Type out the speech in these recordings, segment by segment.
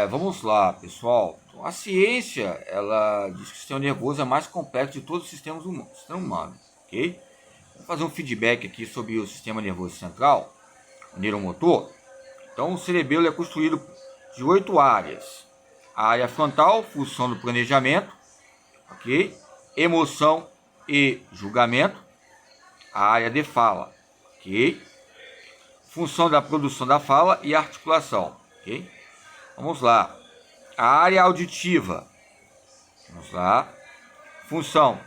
Vamos lá, pessoal. A ciência, ela diz que o sistema nervoso é mais complexo de todos os sistemas humanos, sistema humano, ok? Vou fazer um feedback aqui sobre o sistema nervoso central, o neuromotor. Então, o cerebelo é construído de 8 áreas. A área frontal, função do planejamento, ok? Emoção e julgamento. A área de fala, ok? Função da produção da fala e articulação, ok? Vamos lá. A área auditiva. Vamos lá. Função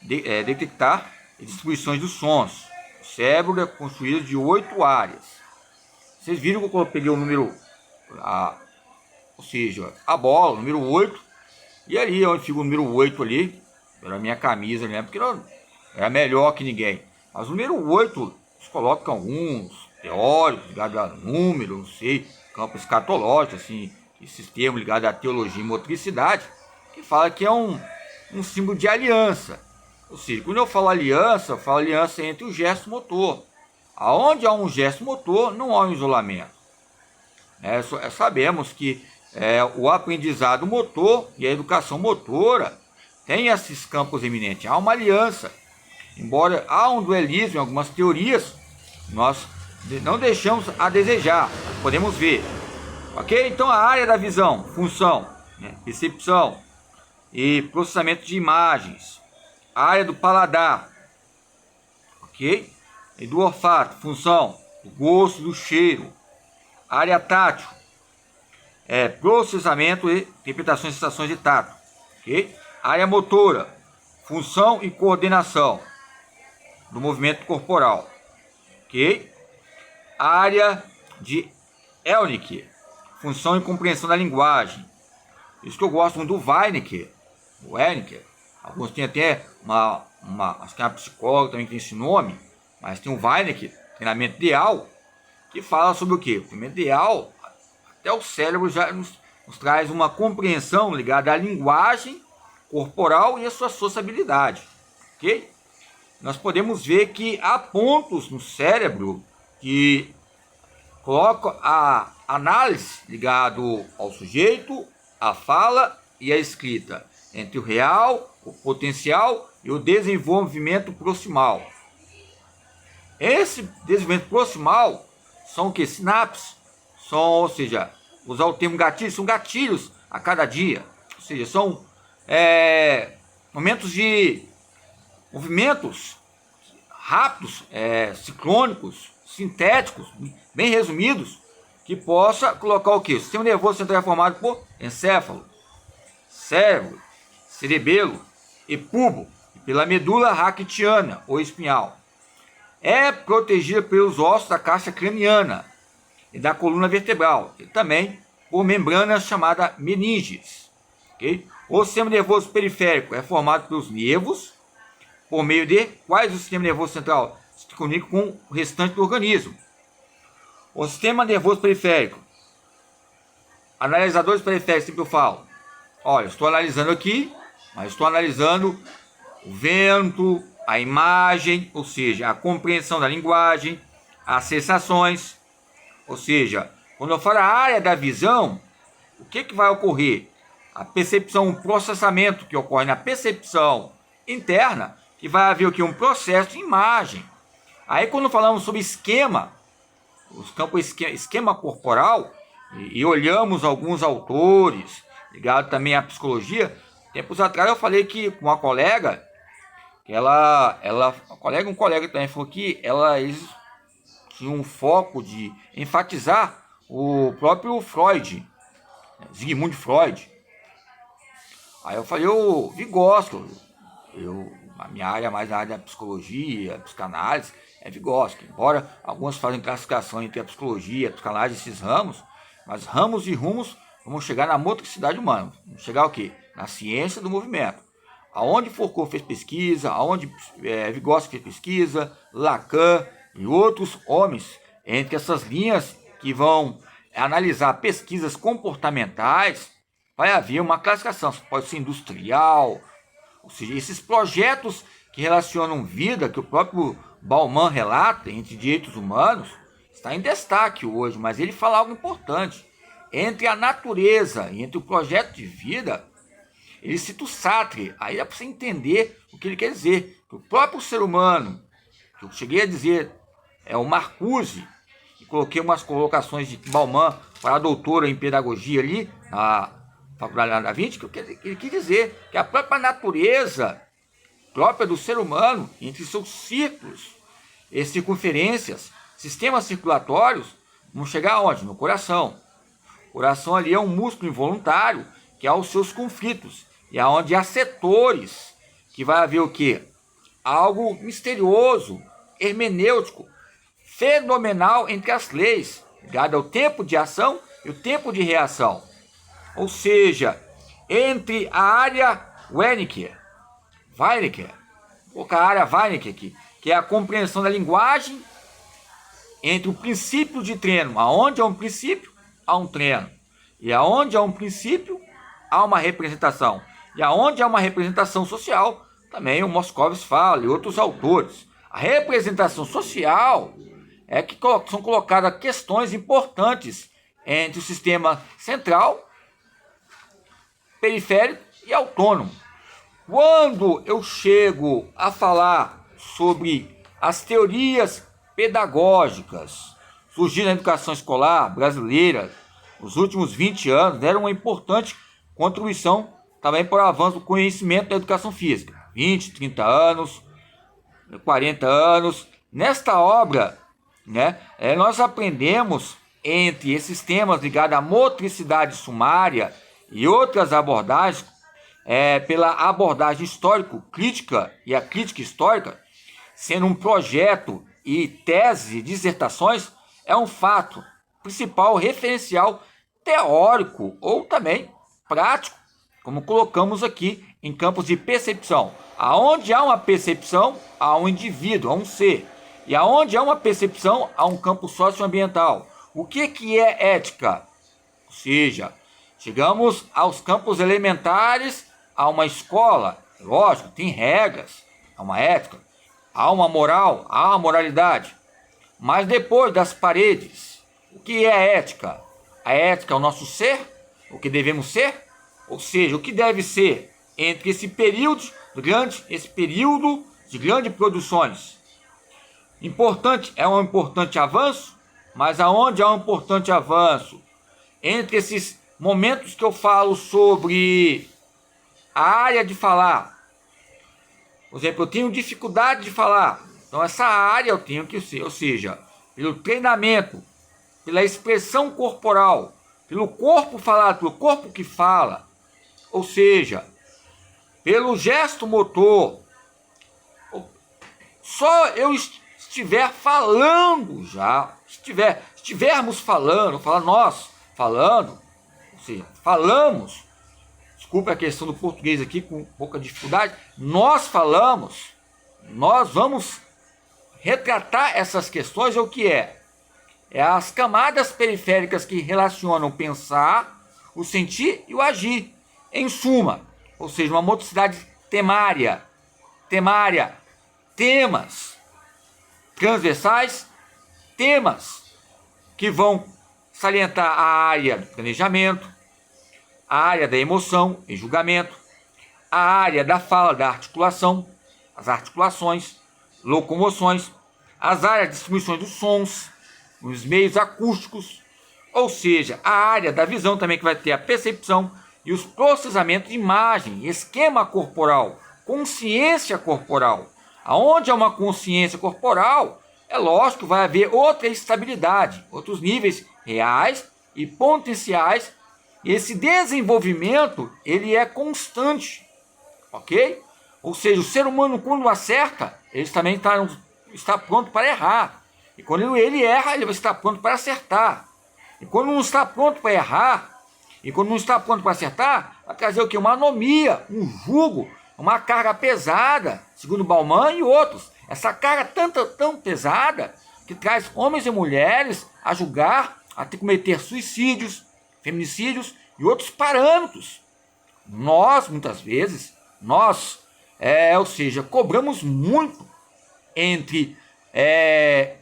detectar e distribuições dos sons. O cérebro é construído de 8 áreas. Vocês viram que eu peguei o número, ou seja, a bola, o número 8. E ali onde fica o número 8 ali, pela minha camisa, né? Porque não é melhor que ninguém. Mas o número 8, eles colocam alguns teóricos ligados a número, não sei, campo escatológico, assim, esses termos ligados à teologia e motricidade, que fala que é um símbolo de aliança. Ou seja, quando eu falo aliança entre o gesto motor. Aonde há um gesto motor, não há um isolamento. Sabemos que o aprendizado motor e a educação motora têm esses campos eminentes. Há uma aliança. Embora há um dualismo em algumas teorias, nós não deixamos a desejar. Podemos ver. Ok? Então a área da visão, função, percepção e processamento de imagens. A área do paladar, ok? E do olfato, função, do gosto, do cheiro. A área tátil, processamento e interpretação de sensações de tato, ok? A área motora, função e coordenação do movimento corporal, ok? A área de Wernicke, função e compreensão da linguagem. Isso que eu gosto muito do Wernicke. Alguns têm até acho que é uma psicóloga também que tem esse nome, mas tem o Wernicke, treinamento ideal, que fala sobre o quê? O treinamento ideal, até o cérebro já nos traz uma compreensão ligada à linguagem corporal e à sua sociabilidade, ok? Nós podemos ver que há pontos no cérebro que colocam a análise ligado ao sujeito, à fala e à escrita, entre o real, o potencial e o desenvolvimento proximal. Esse desenvolvimento proximal são o que? Sinapses. Ou seja, usar o termo gatilhos, são gatilhos a cada dia. Ou seja, são momentos de movimentos rápidos, sincrônicos, sintéticos, bem resumidos, que possa colocar o que? O sistema nervoso central é formado por encéfalo, cérebro, cerebelo e pubo, e pela medula ractiana ou espinhal. É protegida pelos ossos da caixa craniana e da coluna vertebral, e também por membranas chamadas meninges. Okay? O sistema nervoso periférico é formado pelos nervos, por meio de quais o sistema nervoso central se comunica com o restante do organismo. O sistema nervoso periférico, analisadores periféricos, sempre eu falo, olha, estou analisando aqui, mas estou analisando o vento, a imagem, ou seja, a compreensão da linguagem, as sensações, ou seja, quando eu falo a área da visão, o que vai ocorrer? A percepção, um processamento que ocorre na percepção interna, que vai haver o que? Um processo de imagem. Aí quando falamos sobre esquema, os campos esquema corporal, e olhamos alguns autores, ligado também à psicologia, tempos atrás eu falei que com uma colega, um colega também falou que eles tinham um foco de enfatizar o próprio Freud, Sigmund Freud. Aí eu falei, o Vygotsky, a minha área mais na área da psicologia, psicanálise, é Vygotsky. Embora alguns fazem classificação entre a psicologia, a psicanálise, esses ramos, mas ramos e rumos, vamos chegar na motricidade humana. Vamos chegar o quê? Na ciência do movimento. Aonde Foucault fez pesquisa, aonde Vygotsky fez pesquisa, Lacan e outros homens, entre essas linhas que vão analisar pesquisas comportamentais, vai haver uma classificação. Pode ser industrial, ou seja, esses projetos que relacionam vida, que o próprio Bauman relata entre direitos humanos, está em destaque hoje, mas ele fala algo importante. entre a natureza e entre o projeto de vida, ele cita o Sartre. Aí é para você entender o que ele quer dizer. Que o próprio ser humano, que eu cheguei a dizer, é o Marcuse, e coloquei umas colocações de Bauman para a doutora em pedagogia ali, na Faculdade da Vinci, que ele quis dizer que a própria natureza própria do ser humano, entre seus círculos e circunferências, sistemas circulatórios, vão chegar aonde? No coração. O coração ali é um músculo involuntário que há os seus conflitos, e aonde há setores que vai haver o quê? Algo misterioso, hermenêutico, fenomenal entre as leis, ligado ao tempo de ação e o tempo de reação. Ou seja, entre a área Wernicke, vou colocar a área Wernicke aqui, que é a compreensão da linguagem entre o princípio de treino, aonde há um princípio, há um treino, e aonde há um princípio, há uma representação, e aonde há uma representação social, também o Moscovitz fala e outros autores. A representação social é que são colocadas questões importantes entre o sistema central, periférico e autônomo. Quando eu chego a falar sobre as teorias pedagógicas surgindo na educação escolar brasileira, nos últimos 20 anos, deram uma importante contribuição também para o avanço do conhecimento da educação física. 20, 30 anos, 40 anos. Nesta obra, nós aprendemos entre esses temas ligados à motricidade sumária e outras abordagens, pela abordagem histórico-crítica e a crítica histórica, sendo um projeto e tese, dissertações, é um fato principal, referencial teórico ou também prático, como colocamos aqui em campos de percepção. Aonde há uma percepção, há um indivíduo, há um ser. E aonde há uma percepção, há um campo socioambiental. O que é ética? Ou seja, chegamos aos campos elementares, há uma escola, lógico, tem regras, há uma ética, há uma moral, há uma moralidade. Mas depois das paredes, o que é ética? A ética é o nosso ser, o que devemos ser, ou seja, o que deve ser entre esse período de grandes produções. É um importante avanço, mas aonde há um importante avanço? Entre esses momentos que eu falo sobre a área de falar. Por exemplo, eu tenho dificuldade de falar. Então essa área eu tenho que ser, ou seja, pelo treinamento, pela expressão corporal, pelo corpo falado, pelo corpo que fala, ou seja, pelo gesto motor. Só eu estiver falando já, estivermos falando, nós falando, ou seja, falamos, desculpe a questão do português aqui com pouca dificuldade, nós falamos, nós vamos retratar essas questões. É o que é? É as camadas periféricas que relacionam o pensar, o sentir e o agir. Em suma, ou seja, uma motricidade temária, temas transversais, temas que vão salientar a área do planejamento, a área da emoção e julgamento, a área da fala, da articulação, as articulações, locomoções, as áreas de distribuição dos sons, os meios acústicos, ou seja, a área da visão também, que vai ter a percepção e os processamentos de imagem, esquema corporal, consciência corporal. Aonde há uma consciência corporal, é lógico que vai haver outra estabilidade, outros níveis reais e potenciais. E esse desenvolvimento, ele é constante, ok? Ou seja, o ser humano, quando acerta, ele também está pronto para errar. E quando ele erra, ele vai estar pronto para acertar. E quando não está pronto para errar, e quando não está pronto para acertar, vai trazer o quê? Uma anomia, um jugo, uma carga pesada, segundo Bauman e outros. Essa carga tão pesada que traz homens e mulheres a julgar, a cometer suicídios, feminicídios e outros parâmetros. Nós, muitas vezes, ou seja, cobramos muito entre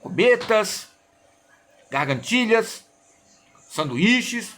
cometas, gargantilhas, sanduíches,